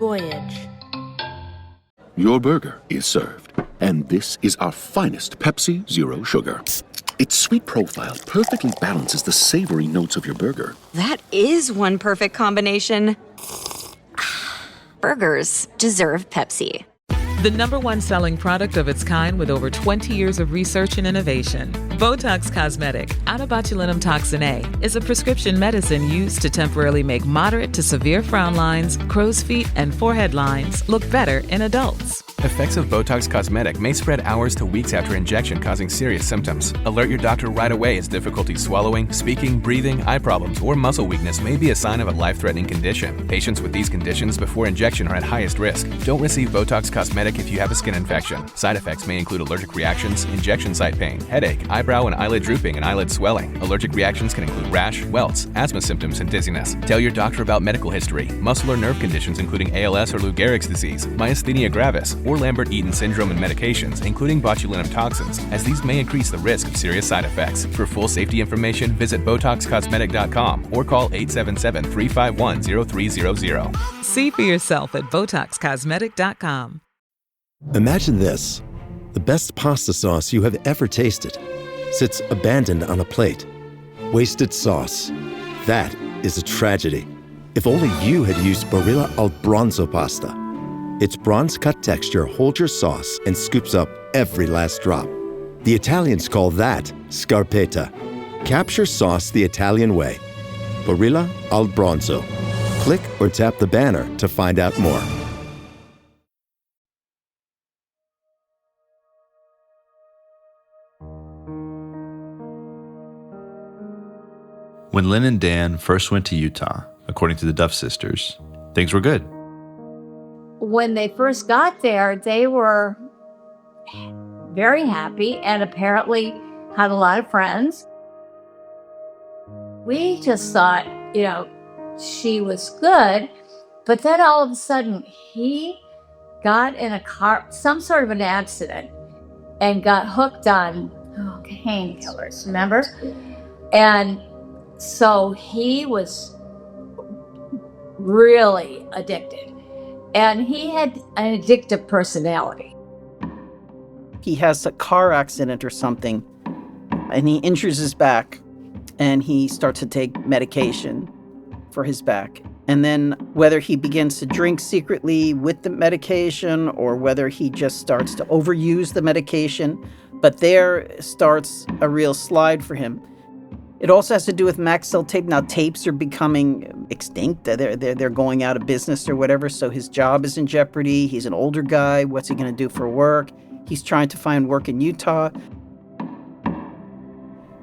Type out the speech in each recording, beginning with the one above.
Voyage. Your burger is served, and this is our finest Pepsi Zero Sugar. Its sweet profile perfectly balances the savory notes of your burger. That is one perfect combination. Burgers deserve Pepsi. The #1 selling product of its kind with over 20 years of research and innovation. Botox Cosmetic, out of botulinum toxin A, is a prescription medicine used to temporarily make moderate to severe frown lines, crow's feet, and forehead lines look better in adults. Effects of Botox Cosmetic may spread hours to weeks after injection, causing serious symptoms. Alert your doctor right away as difficulty swallowing, speaking, breathing, eye problems, or muscle weakness may be a sign of a life-threatening condition. Patients with these conditions before injection are at highest risk. Don't receive Botox Cosmetic if you have a skin infection. Side effects may include allergic reactions, injection site pain, headache, eyebrow and eyelid drooping, and eyelid swelling. Allergic reactions can include rash, welts, asthma symptoms, and dizziness. Tell your doctor about medical history, muscle or nerve conditions including ALS or Lou Gehrig's disease, myasthenia gravis, or Lambert-Eaton syndrome and medications, including botulinum toxins, as these may increase the risk of serious side effects. For full safety information, visit BotoxCosmetic.com or call 877-351-0300. See for yourself at BotoxCosmetic.com. Imagine this. The best pasta sauce you have ever tasted sits abandoned on a plate. Wasted sauce. That is a tragedy. If only you had used Barilla al Bronzo pasta. Its bronze-cut texture holds your sauce and scoops up every last drop. The Italians call that scarpetta. Capture sauce the Italian way. Barilla al Bronzo. Click or tap the banner to find out more. When Lynn and Dan first went to Utah, according to the Duff sisters, things were good. When they first got there, they were very happy and apparently had a lot of friends. We just thought, she was good, but then all of a sudden he got in a car, some sort of an accident, and got hooked on painkillers, remember? And so he was really addicted, and he had an addictive personality. He has a car accident or something, and he injures his back, and he starts to take medication for his back. And then whether he begins to drink secretly with the medication or whether he just starts to overuse the medication, but there starts a real slide for him. It also has to do with Maxell tape. Now tapes are becoming extinct. They're going out of business or whatever, so his job is in jeopardy. He's an older guy. What's he going to do for work? He's trying to find work in Utah.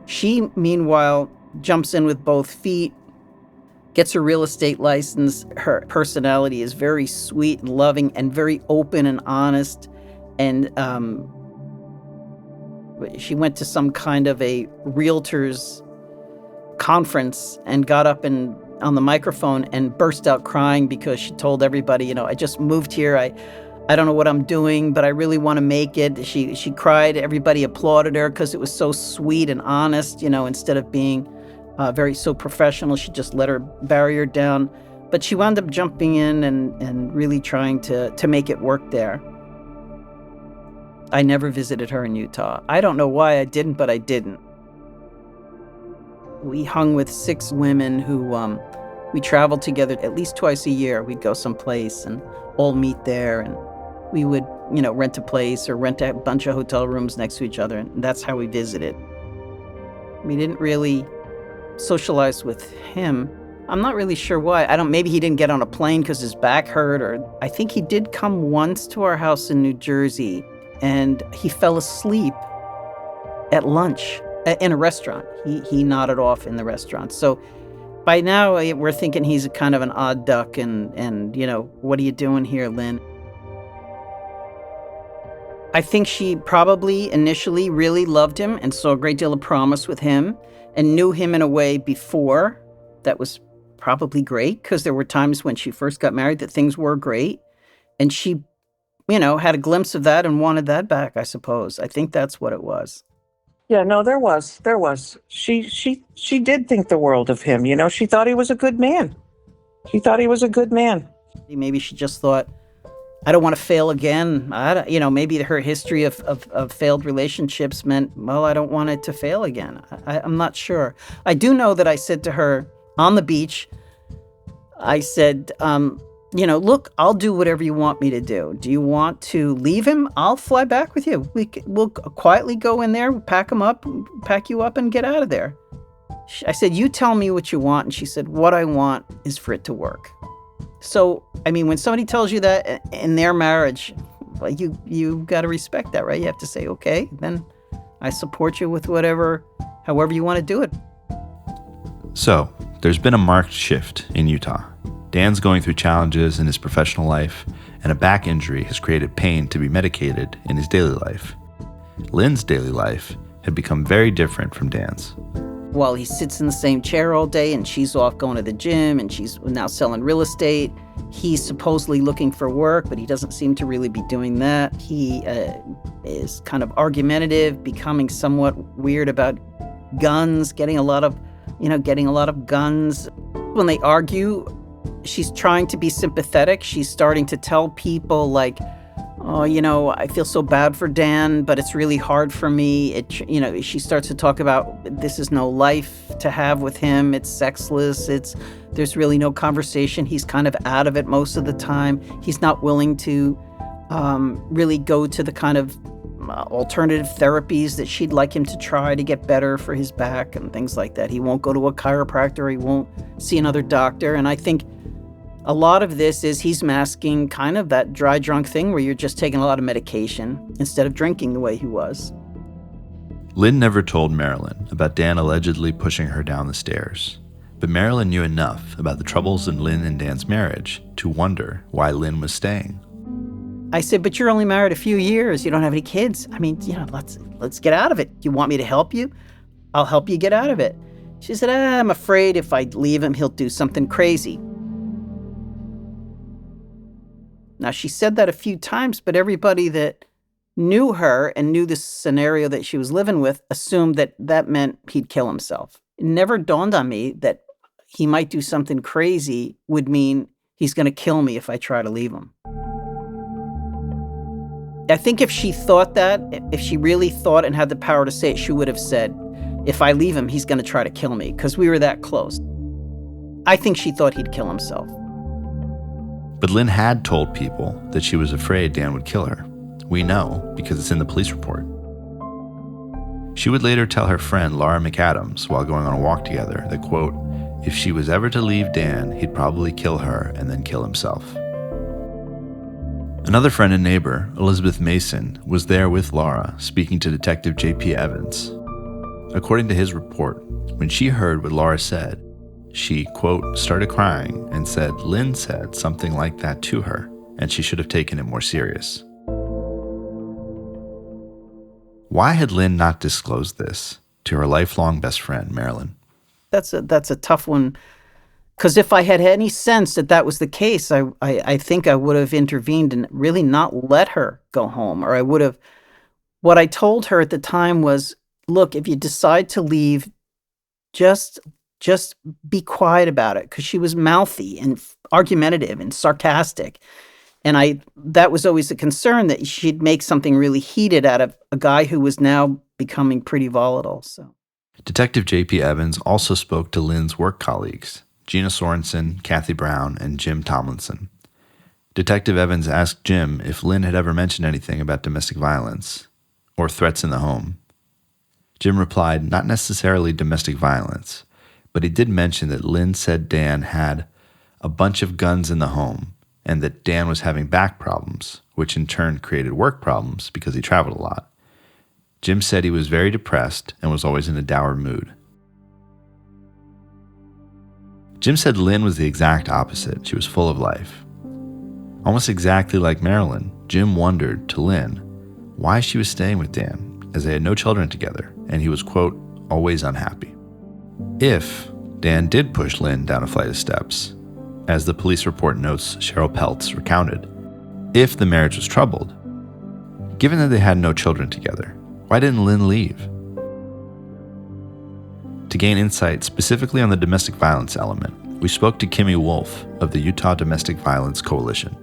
She, meanwhile, jumps in with both feet, gets a real estate license. Her personality is very sweet and loving and very open and honest. And she went to some kind of a realtor's conference and got up and on the microphone and burst out crying because she told everybody, I just moved here. I don't know what I'm doing, but I really want to make it. She cried. Everybody applauded her because it was so sweet and honest, instead of being so professional. She just let her barrier down. But she wound up jumping in and really trying to make it work there. I never visited her in Utah. I don't know why I didn't, but I didn't. We hung with 6 women who we traveled together at least twice a year. We'd go someplace and all meet there, and we would, rent a place or rent a bunch of hotel rooms next to each other, and that's how we visited. We didn't really socialize with him. I'm not really sure why. Maybe he didn't get on a plane because his back hurt, or I think he did come once to our house in New Jersey, and he fell asleep at lunch in a restaurant. He nodded off in the restaurant. So by now we're thinking he's a kind of an odd duck and what are you doing here, Lynn? I think she probably initially really loved him and saw a great deal of promise with him and knew him in a way before that was probably great, because there were times when she first got married that things were great, and she had a glimpse of that and wanted that back, I suppose. I think that's what it was. Yeah, no, there was. She did think the world of him. She thought he was a good man. Maybe she just thought, I don't want to fail again. Maybe her history of failed relationships meant, well, I don't want it to fail again. I'm not sure. I do know that I said to her on the beach, I said, look, I'll do whatever you want me to do. Do you want to leave him? I'll fly back with you. We'll quietly go in there, pack you up and get out of there. I said, you tell me what you want. And she said, what I want is for it to work. So, when somebody tells you that in their marriage, well, you got to respect that, right? You have to say, okay, then I support you with however you want to do it. So, there's been a marked shift in Utah. Dan's going through challenges in his professional life, and a back injury has created pain to be medicated in his daily life. Lynn's daily life had become very different from Dan's. While he sits in the same chair all day and she's off going to the gym and she's now selling real estate, he's supposedly looking for work, but he doesn't seem to really be doing that. He is kind of argumentative, becoming somewhat weird about guns, getting a lot of guns. When they argue, she's trying to be sympathetic. She's starting to tell people like, oh, I feel so bad for Dan, but it's really hard for me. She starts to talk about this is no life to have with him. It's sexless. There's really no conversation. He's kind of out of it most of the time. He's not willing to really go to the kind of alternative therapies that she'd like him to try to get better for his back and things like that. He won't go to a chiropractor. He won't see another doctor. And I think a lot of this is he's masking kind of that dry drunk thing where you're just taking a lot of medication instead of drinking the way he was. Lynn never told Marilyn about Dan allegedly pushing her down the stairs, but Marilyn knew enough about the troubles in Lynn and Dan's marriage to wonder why Lynn was staying. I said, but you're only married a few years. You don't have any kids. Let's get out of it. You want me to help you? I'll help you get out of it. She said, I'm afraid if I leave him, he'll do something crazy. Now, she said that a few times, but everybody that knew her and knew the scenario that she was living with assumed that meant he'd kill himself. It never dawned on me that he might do something crazy would mean he's going to kill me if I try to leave him. I think if she thought that, if she really thought and had the power to say it, she would have said, if I leave him, he's going to try to kill me, because we were that close. I think she thought he'd kill himself. But Lynn had told people that she was afraid Dan would kill her. We know because it's in the police report. She would later tell her friend Laura McAdams while going on a walk together that, quote, if she was ever to leave Dan, he'd probably kill her and then kill himself. Another friend and neighbor, Elizabeth Mason, was there with Laura speaking to Detective J.P. Evans. According to his report, when she heard what Laura said, she, quote, started crying and said Lynn said something like that to her, and she should have taken it more serious. Why had Lynn not disclosed this to her lifelong best friend, Marilyn? That's a tough one, because if I had any sense that was the case, I think I would have intervened and really not let her go home, or I would have. What I told her at the time was, look, if you decide to leave, just be quiet about it, because she was mouthy and argumentative and sarcastic. And that was always a concern, that she'd make something really heated out of a guy who was now becoming pretty volatile. So, Detective J.P. Evans also spoke to Lynn's work colleagues, Gina Sorensen, Kathy Brown, and Jim Tomlinson. Detective Evans asked Jim if Lynn had ever mentioned anything about domestic violence or threats in the home. Jim replied, not necessarily domestic violence, but he did mention that Lynn said Dan had a bunch of guns in the home and that Dan was having back problems, which in turn created work problems because he traveled a lot. Jim said he was very depressed and was always in a dour mood. Jim said Lynn was the exact opposite. She was full of life. Almost exactly like Marilyn, Jim wondered to Lynn why she was staying with Dan, as they had no children together, and he was, quote, always unhappy. If Dan did push Lynn down a flight of steps, as the police report notes Cheryl Peltz recounted, if the marriage was troubled, given that they had no children together, why didn't Lynn leave? To gain insight specifically on the domestic violence element, we spoke to Kimmy Wolf of the Utah Domestic Violence Coalition.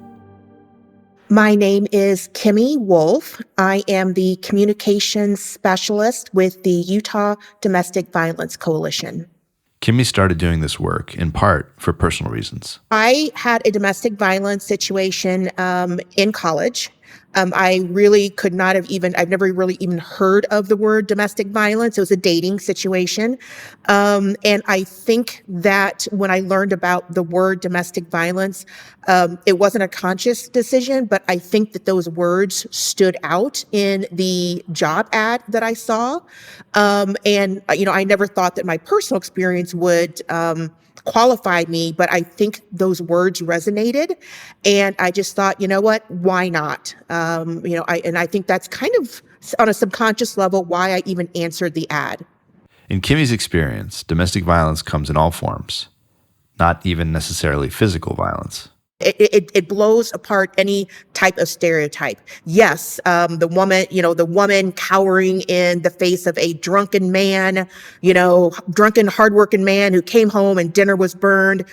My name is Kimmy Wolf. I am the communications specialist with the Utah Domestic Violence Coalition. Kimmy started doing this work in part for personal reasons. I had a domestic violence situation in college. I really could not have I've never really even heard of the word domestic violence. It was a dating situation. And I think that when I learned about the word domestic violence, it wasn't a conscious decision, but I think that those words stood out in the job ad that I saw. And, I never thought that my personal experience would qualified me, but I think those words resonated, and I just thought, you know what, why not? I think that's kind of on a subconscious level why I even answered the ad. In Kimmy's experience, domestic violence comes in all forms, not even necessarily physical violence. It blows apart any type of stereotype. Yes, the woman cowering in the face of a drunken man, drunken, hardworking man who came home and dinner was burned.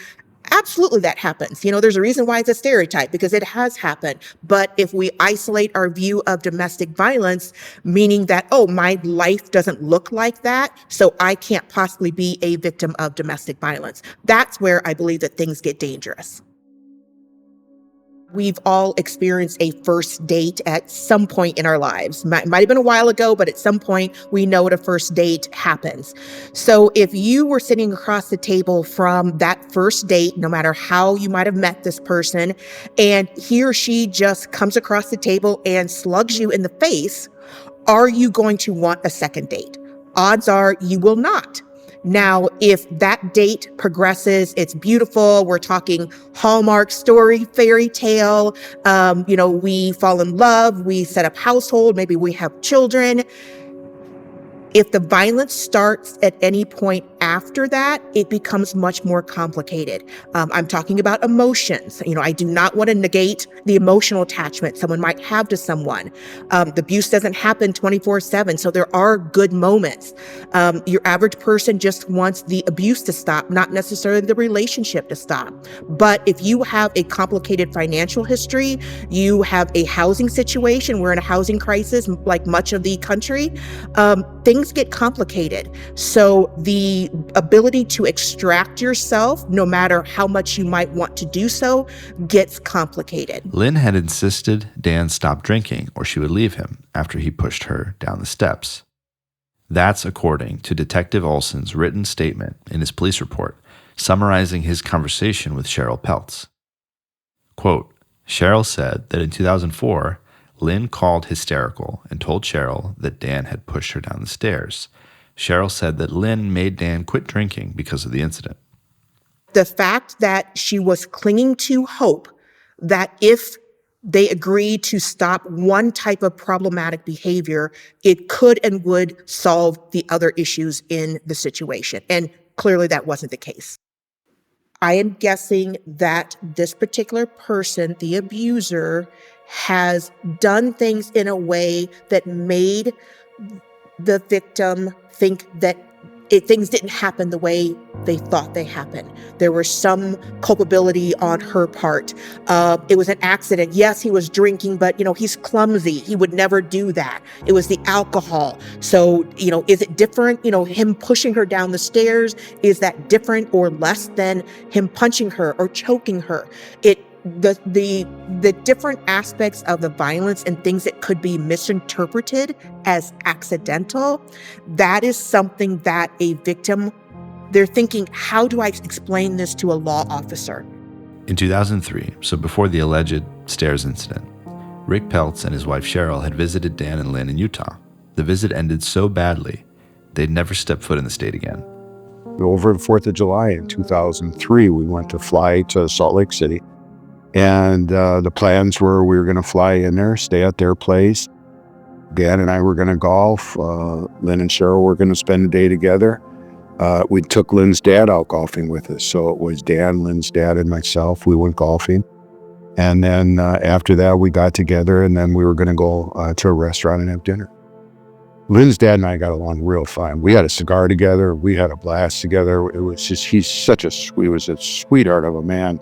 Absolutely, that happens. There's a reason why it's a stereotype, because it has happened. But if we isolate our view of domestic violence, meaning that, my life doesn't look like that, so I can't possibly be a victim of domestic violence, that's where I believe that things get dangerous. We've all experienced a first date at some point in our lives. Might have been a while ago, but at some point we know what a first date happens. So if you were sitting across the table from that first date, no matter how you might have met this person, and he or she just comes across the table and slugs you in the face, are you going to want a second date? Odds are you will not. Now, if that date progresses, it's beautiful. We're talking Hallmark story, fairy tale. We fall in love. We set up household. Maybe we have children. If the violence starts at any point after that, it becomes much more complicated. I'm talking about emotions. I do not want to negate the emotional attachment someone might have to someone. The abuse doesn't happen 24/7, so there are good moments. Your average person just wants the abuse to stop, not necessarily the relationship to stop. But if you have a complicated financial history, you have a housing situation, we're in a housing crisis like much of the country, things get complicated. So the ability to extract yourself, no matter how much you might want to do so, gets complicated. Lynn had insisted Dan stop drinking or she would leave him after he pushed her down the steps. That's according to Detective Olson's written statement in his police report, summarizing his conversation with Cheryl Peltz. Quote, Cheryl said that in 2004, Lynn called hysterical and told Cheryl that Dan had pushed her down the stairs. Cheryl said that Lynn made Dan quit drinking because of the incident. The fact that she was clinging to hope that if they agreed to stop one type of problematic behavior, it could and would solve the other issues in the situation. And clearly that wasn't the case. I am guessing that this particular person, the abuser, has done things in a way that made the victim think that things didn't happen the way they thought they happened. There was some culpability on her part. It was an accident. Yes, he was drinking, but he's clumsy. He would never do that. It was the alcohol. So, is it different? Him pushing her down the stairs, is that different or less than him punching her or choking her? The different aspects of the violence and things that could be misinterpreted as accidental, that is something that a victim, they're thinking, how do I explain this to a law officer? In 2003, so before the alleged stairs incident, Rick Peltz and his wife Cheryl had visited Dan and Lynn in Utah. The visit ended so badly, they'd never step foot in the state again. Over the 4th of July in 2003, we went to fly to Salt Lake City. And the plans were we were going to fly in there, stay at their place. Dan and I were going to golf. Lynn and Cheryl were going to spend the day together. We took Lynn's dad out golfing with us. So it was Dan, Lynn's dad, and myself. We went golfing. And then after that, we got together, and then we were going to go to a restaurant and have dinner. Lynn's dad and I got along real fine. We had a cigar together. We had a blast together. It was just, he was a sweetheart of a man.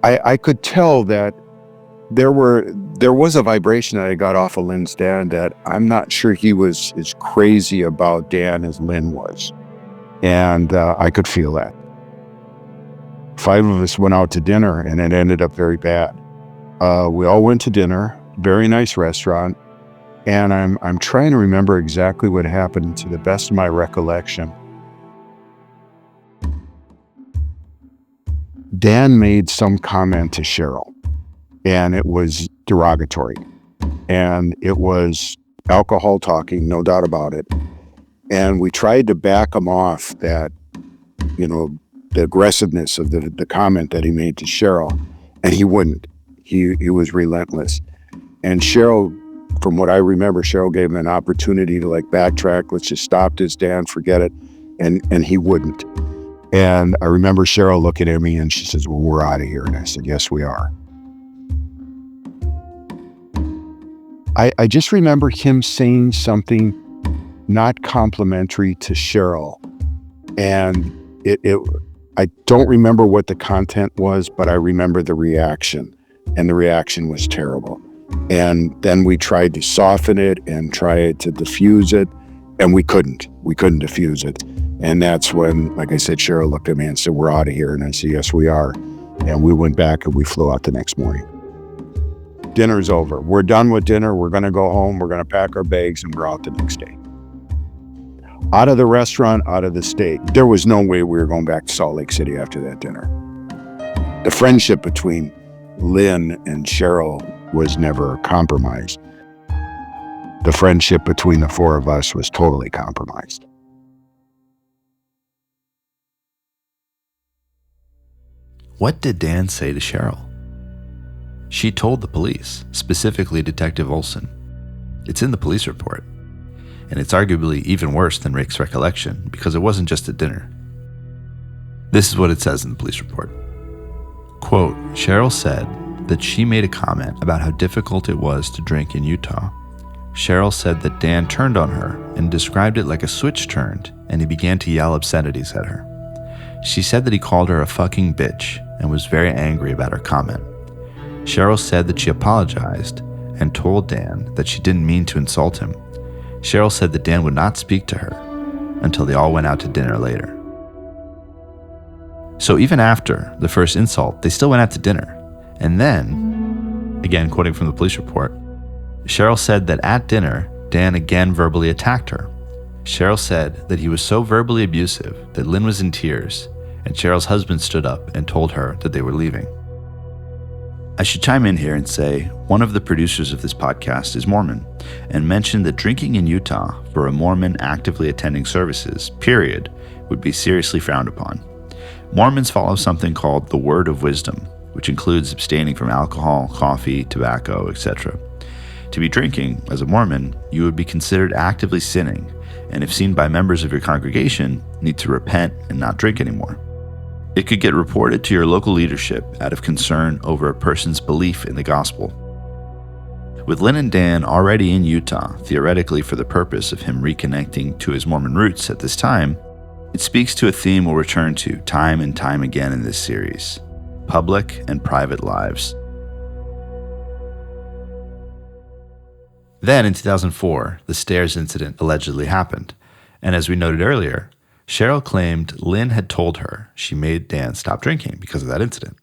I could tell that there was a vibration that I got off of Lynn's dad that I'm not sure he was as crazy about Dan as Lynn was. And I could feel that. 5 of us went out to dinner and it ended up very bad. We all went to dinner, very nice restaurant. And I'm trying to remember exactly what happened to the best of my recollection. Dan made some comment to Cheryl, and it was derogatory. And it was alcohol talking, no doubt about it. And we tried to back him off that, the aggressiveness of the comment that he made to Cheryl, and he wouldn't. He was relentless. And Cheryl, from what I remember, Cheryl gave him an opportunity to backtrack. Let's just stop this, Dan, forget it. And he wouldn't. And I remember Cheryl looking at me and she says, well, we're out of here. And I said, yes, we are. I just remember him saying something not complimentary to Cheryl. And I don't remember what the content was, but I remember the reaction. And the reaction was terrible. And then we tried to soften it and try to diffuse it, and we couldn't. We couldn't diffuse it. And that's when, like I said, Cheryl looked at me and said, we're out of here. And I said, yes, we are. And we went back and we flew out the next morning. Dinner's over. We're done with dinner. We're going to go home. We're going to pack our bags and we're out the next day. Out of the restaurant, out of the state. There was no way we were going back to Salt Lake City after that dinner. The friendship between Lynn and Cheryl was never compromised. The friendship between the 4 of us was totally compromised. What did Dan say to Cheryl? She told the police, specifically Detective Olson. It's in the police report. And it's arguably even worse than Rick's recollection because it wasn't just a dinner. This is what it says in the police report. Quote, Cheryl said that she made a comment about how difficult it was to drink in Utah. Cheryl said that Dan turned on her and described it like a switch turned, and he began to yell obscenities at her. She said that he called her a fucking bitch and was very angry about her comment. Cheryl said that she apologized and told Dan that she didn't mean to insult him. Cheryl said that Dan would not speak to her until they all went out to dinner later. So even after the first insult, they still went out to dinner. And then, again quoting from the police report, Cheryl said that at dinner, Dan again verbally attacked her. Cheryl said that he was so verbally abusive that Lynn was in tears, and Cheryl's husband stood up and told her that they were leaving. I should chime in here and say one of the producers of this podcast is Mormon and mentioned that drinking in Utah for a Mormon actively attending services, period, would be seriously frowned upon. Mormons follow something called the Word of Wisdom, which includes abstaining from alcohol, coffee, tobacco, etc. To be drinking, as a Mormon, you would be considered actively sinning, and if seen by members of your congregation, need to repent and not drink anymore. It could get reported to your local leadership out of concern over a person's belief in the gospel. With Lynn and Dan already in Utah, theoretically for the purpose of him reconnecting to his Mormon roots at this time, it speaks to a theme we'll return to time and time again in this series: public and private lives. Then in 2004, the stairs incident allegedly happened, and as we noted earlier, Cheryl claimed Lynn had told her she made Dan stop drinking because of that incident.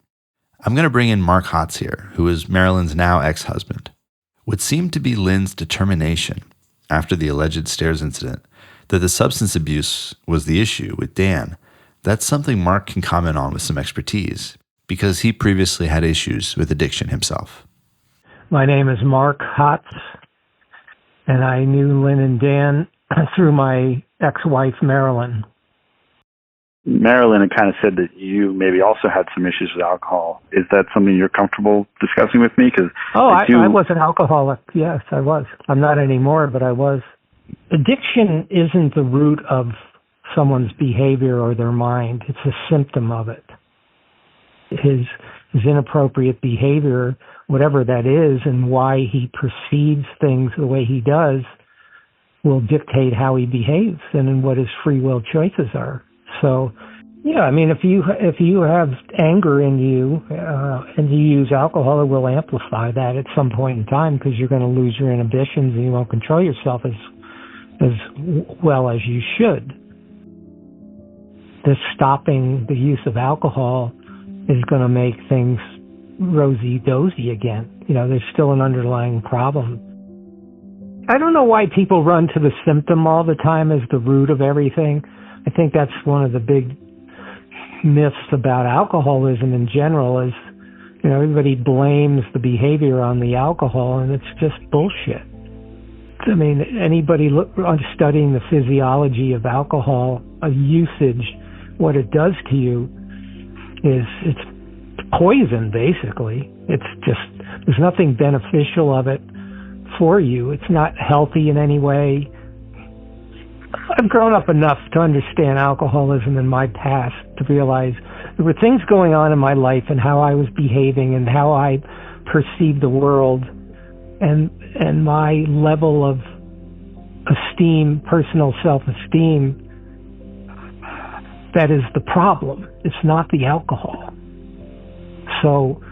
I'm going to bring in Mark Hotz here, who is Marilyn's now ex-husband. What seemed to be Lynn's determination after the alleged stairs incident that the substance abuse was the issue with Dan, that's something Mark can comment on with some expertise because he previously had issues with addiction himself. My name is Mark Hotz, and I knew Lynn and Dan through my ex-wife, Marilyn. Marilyn had kind of said that you maybe also had some issues with alcohol. Is that something you're comfortable discussing with me? I was an alcoholic. Yes, I was. I'm not anymore, but I was. Addiction isn't the root of someone's behavior or their mind. It's a symptom of it. His his inappropriate behavior, whatever that is, and why he perceives things the way he does will dictate how he behaves and what his free will choices are. So, yeah, I mean, if you have anger in you and you use alcohol, it will amplify that at some point in time because you're going to lose your inhibitions and you won't control yourself as well as you should. This stopping the use of alcohol is going to make things rosy-dozy again. You know, there's still an underlying problem. I don't know why people run to the symptom all the time as the root of everything. I think that's one of the big myths about alcoholism in general is, you know, everybody blames the behavior on the alcohol, and it's just bullshit. I mean, anybody studying the physiology of alcohol usage, what it does to you is it's poison, basically. It's just, there's nothing beneficial of it for you. It's not healthy in any way. I've grown up enough to understand alcoholism in my past to realize there were things going on in my life and how I was behaving and how I perceived the world and my level of esteem, personal self-esteem, that is the problem. It's not the alcohol. So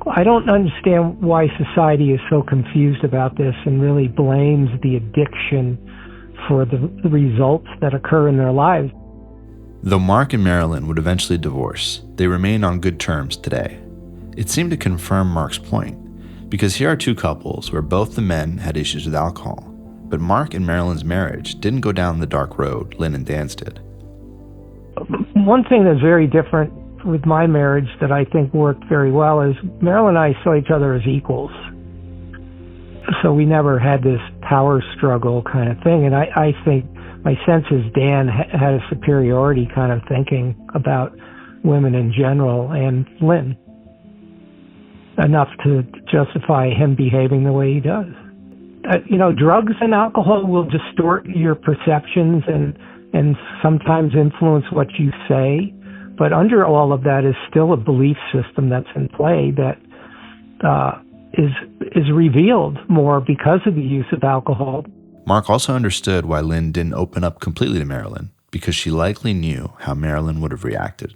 I don't understand why society is so confused about this and really blames the addiction for the results that occur in their lives. Though Mark and Marilyn would eventually divorce, they remain on good terms today. It seemed to confirm Mark's point, because here are two couples where both the men had issues with alcohol, but Mark and Marilyn's marriage didn't go down the dark road Lynn and Dan's did. One thing that's very different with my marriage that I think worked very well is Marilyn and I saw each other as equals. So we never had this power struggle kind of thing. And I think my sense is Dan had a superiority kind of thinking about women in general and Lynn, enough to justify him behaving the way he does. You know, drugs and alcohol will distort your perceptions and sometimes influence what you say. But under all of that is still a belief system that's in play that is revealed more because of the use of alcohol. Mark also understood why Lynn didn't open up completely to Marilyn, because she likely knew how Marilyn would have reacted.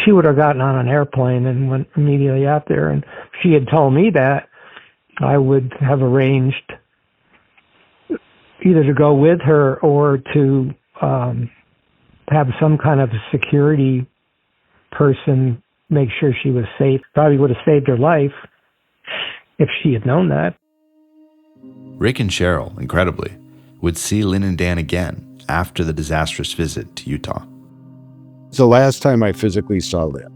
She would have gotten on an airplane and went immediately out there. And if she had told me that, I would have arranged either to go with her or to have some kind of security person make sure she was safe. Probably would have saved her life if she had known that. Rick and Cheryl, incredibly, would see Lynn and Dan again after the disastrous visit to Utah. It's the last time I physically saw Lynn.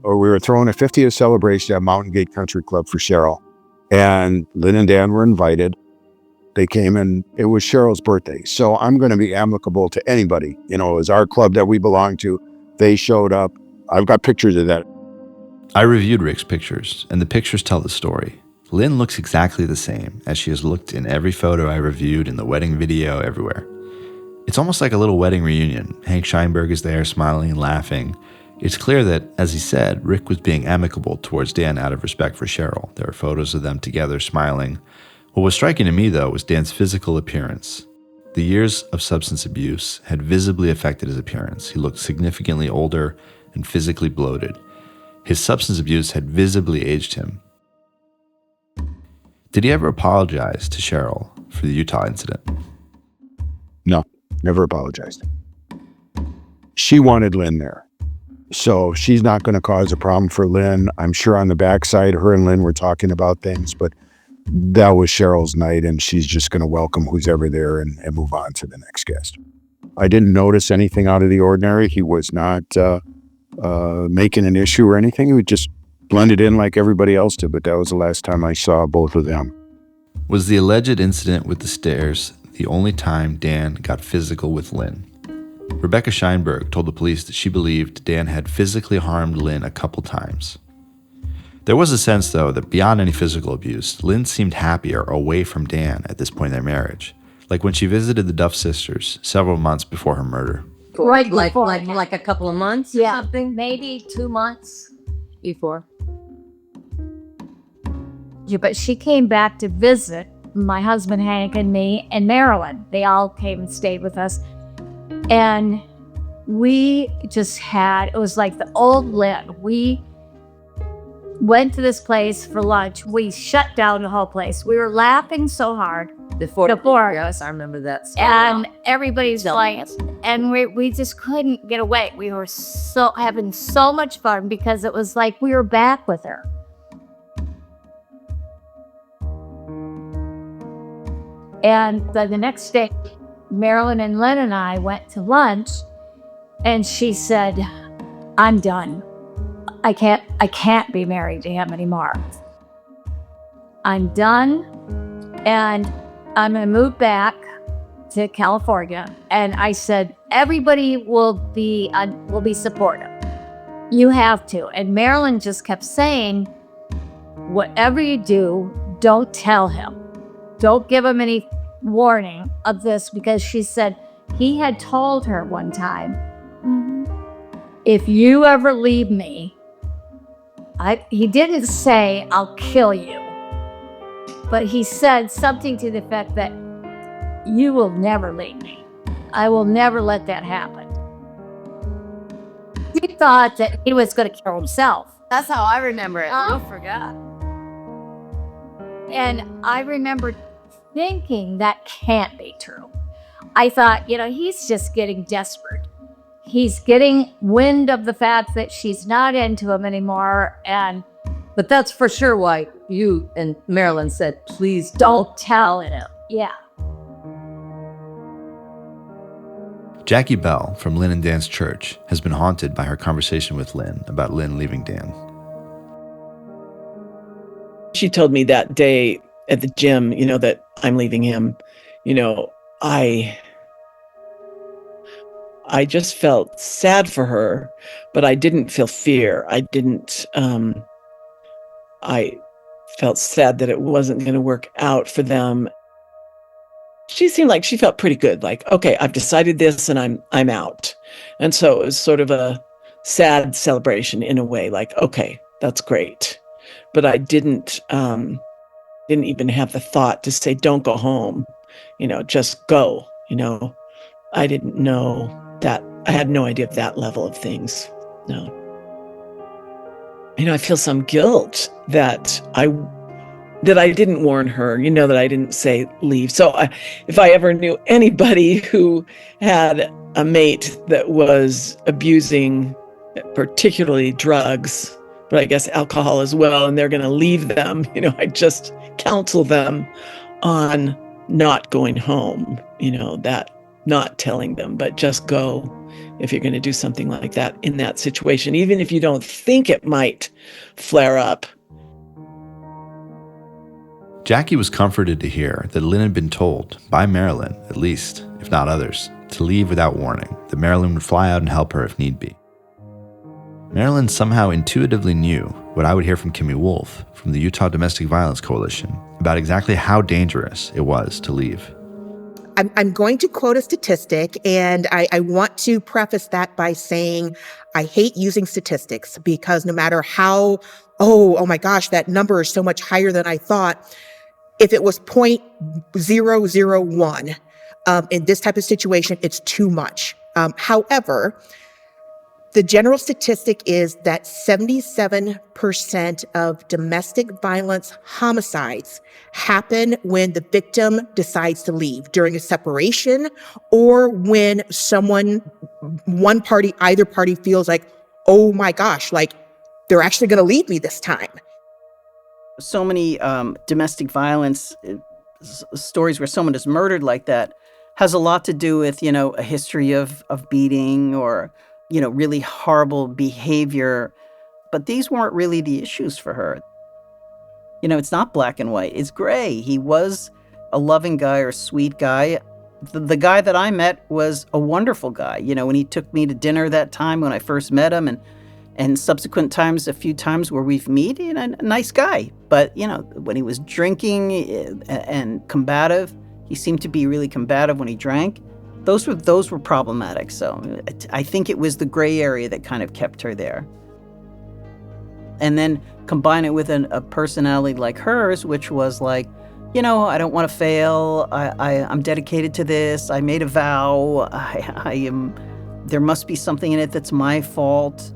We were throwing a 50th celebration at Mountain Gate Country Club for Cheryl, and Lynn and Dan were invited. They came and it was Cheryl's birthday. So I'm going to be amicable to anybody. You know, it was our club that we belonged to. They showed up. I've got pictures of that. I reviewed Rick's pictures, and the pictures tell the story. Lynn looks exactly the same as she has looked in every photo I reviewed, in the wedding video, everywhere. It's almost like a little wedding reunion. Hank Scheinberg is there smiling and laughing. It's clear that, as he said, Rick was being amicable towards Dan out of respect for Cheryl. There are photos of them together smiling. What was striking to me, though, was Dan's physical appearance. The years of substance abuse had visibly affected his appearance. He looked significantly older and physically bloated. His substance abuse had visibly aged him. Did he ever apologize to Cheryl for the Utah incident? No, never apologized. She wanted Lynn there. So she's not going to cause a problem for Lynn. I'm sure on the backside, her and Lynn were talking about things, but that was Cheryl's night, and she's just going to welcome who's ever there and move on to the next guest. I didn't notice anything out of the ordinary. He was not making an issue or anything. He would just blended in like everybody else did, but that was the last time I saw both of them. Was the alleged incident with the stairs the only time Dan got physical with Lynn? Rebecca Scheinberg told the police that she believed Dan had physically harmed Lynn a couple times. There was a sense, though, that beyond any physical abuse, Lynn seemed happier away from Dan at this point in their marriage, like when she visited the Duff sisters several months before her murder. Right like before. a couple of months or Yeah, something? maybe 2 months before. you, but she came back to visit my husband Hank and me and Marilyn. They all came and stayed with us. And we just it was like the old Lynn. We went to this place for lunch. We shut down the whole place. We were laughing so hard. Before us, I remember that story. And everybody's playing. And we just couldn't get away. We were having so much fun because it was like we were back with her. And then the next day, Marilyn and Lynn and I went to lunch, and she said, "I'm done. I can't be married to him anymore. I'm done, and I'm gonna move back to California." And I said, "Everybody will be supportive. You have to." And Marilyn just kept saying, "Whatever you do, don't tell him. Don't give him any warning of this," because she said he had told her one time, "If you ever leave me," he didn't say, "I'll kill you," but he said something to the effect that, "You will never leave me. I will never let that happen." He thought that he was going to kill himself. That's how I remember it. I forgot. And I remember thinking that can't be true. I thought, he's just getting desperate. He's getting wind of the fact that she's not into him anymore. But that's for sure why you and Marilyn said, "Please don't tell him." Yeah. Jackie Bell from Lynn and Dan's church has been haunted by her conversation with Lynn about Lynn leaving Dan. She told me that day at the gym, that I'm leaving him. I just felt sad for her, but I didn't feel fear. I felt sad that it wasn't going to work out for them. She seemed like she felt pretty good, like, okay, I've decided this and I'm out. And so it was sort of a sad celebration in a way, like, okay, that's great. But I didn't even have the thought to say, don't go home, just go, I didn't know that. I had no idea of that level of things. No. I feel some guilt that I didn't warn her, that I didn't say leave. So if I ever knew anybody who had a mate that was abusing particularly drugs, but I guess alcohol as well, and they're going to leave them, I just counsel them on not going home, that not telling them, but just go if you're going to do something like that in that situation, even if you don't think it might flare up. Jackie was comforted to hear that Lynn had been told, by Marilyn at least, if not others, to leave without warning, that Marilyn would fly out and help her if need be. Marilyn somehow intuitively knew what I would hear from Kimmy Wolf from the Utah Domestic Violence Coalition about exactly how dangerous it was to leave. I'm going to quote a statistic, and I want to preface that by saying I hate using statistics because no matter how, oh my gosh, that number is so much higher than I thought. If it was 0.001 in this type of situation, it's too much. However, the general statistic is that 77% of domestic violence homicides happen when the victim decides to leave during a separation or when either party feels like, oh my gosh, like they're actually going to leave me this time. So many domestic violence stories where someone is murdered like that has a lot to do with, a history of beating or really horrible behavior. But these weren't really the issues for her. It's not black and white. It's gray. He was a loving guy or a sweet guy. The guy that I met was a wonderful guy. When he took me to dinner that time when I first met him and subsequent times, a few times where we've met, a nice guy. But, when he was drinking and combative, he seemed to be really combative when he drank. Those were problematic. So I think it was the gray area that kind of kept her there. and then combine it with a personality like hers, which was like, I don't want to fail. I'm dedicated to this. I made a vow. I am. There must be something in it that's my fault.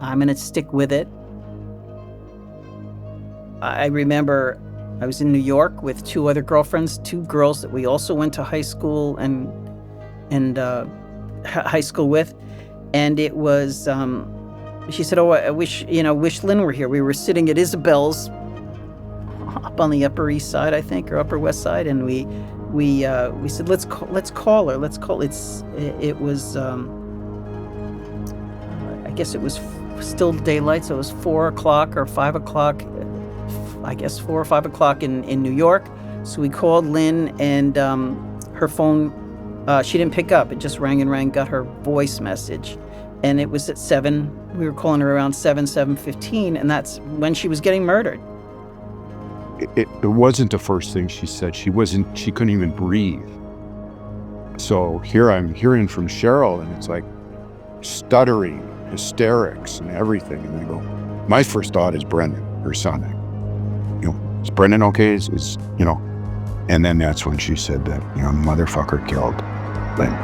I'm going to stick with it. I remember I was in New York with 2 other girlfriends, 2 girls that we also went to high school and high school with, and it was. She said, "Oh, I wish Lynn were here." We were sitting at Isabel's up on the Upper East Side, I think, or Upper West Side, and we said, let's call her. It was I guess it was still daylight, so it was 4 o'clock or 5 o'clock. I guess 4 or 5 o'clock in New York. So we called Lynn, and her phone, she didn't pick up. It just rang and rang. Got her voice message, and it was at 7. We were calling her around 7:15, and that's when she was getting murdered. It wasn't the first thing she said. She couldn't even breathe. So here I'm hearing from Cheryl, and it's like stuttering, hysterics, and everything. And I go, my first thought is Brendan, her son. Is Brendan okay? And then that's when she said that, motherfucker killed Lynn.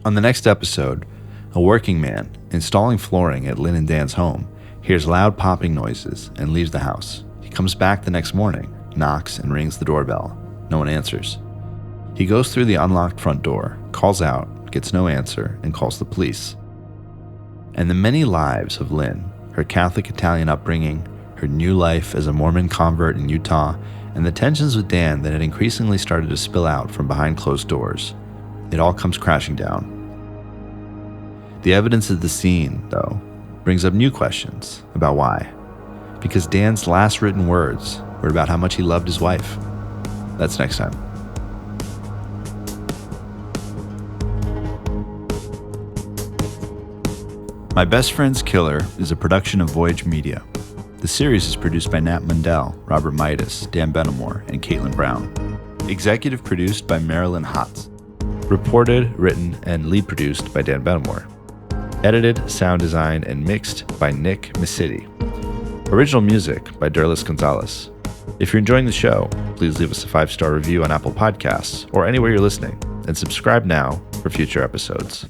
On the next episode, a working man installing flooring at Lynn and Dan's home hears loud popping noises and leaves the house. He comes back the next morning, knocks and rings the doorbell. No one answers. He goes through the unlocked front door, calls out, gets no answer, and calls the police. And the many lives of Lynn, her Catholic Italian upbringing, her new life as a Mormon convert in Utah, and the tensions with Dan that had increasingly started to spill out from behind closed doors, it all comes crashing down. The evidence at the scene, though, brings up new questions about why. Because Dan's last written words were about how much he loved his wife. That's next time. My Best Friend's Killer is a production of Voyage Media. The series is produced by Nat Mundell, Robert Midas, Dan Benamore, and Caitlin Brown. Executive produced by Marilyn Hotz. Reported, written, and lead produced by Dan Benamore. Edited, sound designed, and mixed by Nick Misiti. Original music by Derlis Gonzalez. If you're enjoying the show, please leave us a 5-star review on Apple Podcasts or anywhere you're listening, and subscribe now for future episodes.